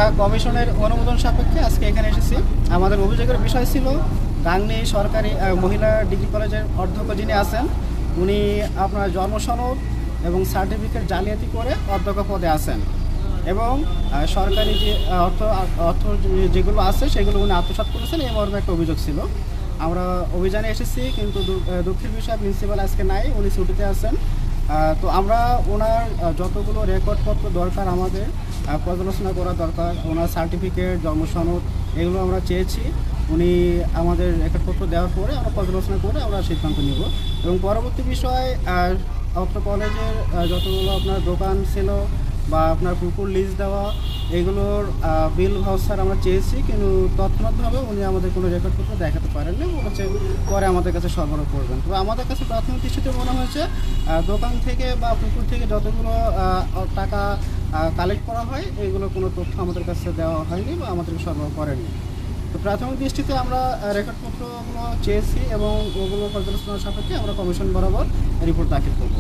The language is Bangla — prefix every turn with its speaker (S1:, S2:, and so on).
S1: আমরা কমিশনের অনুমোদন সাপেক্ষে আজকে এখানে এসেছি। আমাদের অভিযোগের বিষয় ছিল গাংনী সরকারি মহিলা ডিগ্রি কলেজের অধ্যক্ষ যিনি আছেন উনি আপনার জন্মসনদ এবং সার্টিফিকেট জালিয়াতি করে অধ্যক্ষ পদে আছেন এবং সরকারি যে অর্থ যেগুলো আছে সেগুলো উনি আত্মসাৎ করেছেন এই মর্মে একটা অভিযোগ ছিল। আমরা অভিযানে এসেছি, কিন্তু দুঃখের বিষয় প্রিন্সিপাল আজকে নাই, উনি ছুটিতে আছেন। তো আমরা ওনার যতগুলো রেকর্ডপত্র দরকার আমাদের পর্যালোচনা করা দরকার, ওনার সার্টিফিকেট জন্মসনদ এগুলো আমরা চেয়েছি। উনি আমাদের রেকর্ডপত্র দেওয়ার পরে আমরা পর্যালোচনা করে আমরা সিদ্ধান্ত নেব এবং পরবর্তী বিষয় অত্র কলেজের যতগুলো আপনার দোকান ছিল বা আপনার পুকুর লিজ দেওয়া এগুলোর বিল ভাউচার আমরা চেয়েছি, কিন্তু তৎক্ষণাৎভাবে উনি আমাদের কোনো রেকর্ডপত্র দেখাতে পারেননি, বলেছে পরে আমাদের কাছে সরবরাহ করবেন। তো আমাদের কাছে প্রাথমিক দৃষ্টিতে মনে হয়েছে দোকান থেকে বা পুকুর থেকে যতগুলো টাকা কালেক্ট করা হয় এগুলো কোনো তথ্য আমাদের কাছে দেওয়া হয়নি বা আমাদেরকে সরবরাহ করেনি। তো প্রাথমিক দৃষ্টিতে আমরা রেকর্ডপত্রগুলো চেয়েছি এবং ওগুলো পর্যালোচনার সাপেক্ষে আমরা কমিশন বরাবর রিপোর্ট দাখিল করব।